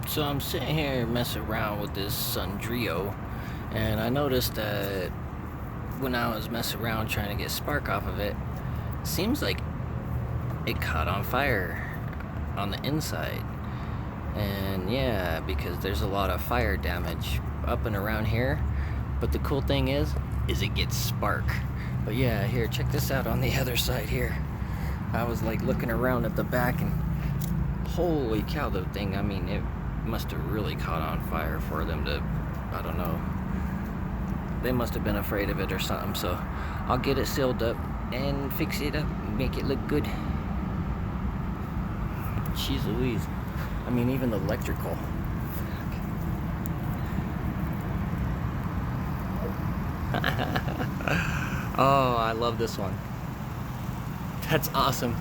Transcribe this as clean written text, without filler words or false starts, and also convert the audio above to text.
So I'm sitting here messing around with this Sundrio, and I noticed that when I was messing around trying to get spark off of it, seems like it caught on fire on the inside. And yeah, because there's a lot of fire damage up and around here. But the cool thing is it gets spark. But yeah, here, check this out on the other side here. I was like looking around at the back and holy cow, the thing, I mean, it must have really caught on fire for them to, I don't know. They must have been afraid of it or something, so I'll get it sealed up and fix it up, make it look good. Jeez Louise. I mean, even the electrical. Oh, I love this one. That's awesome.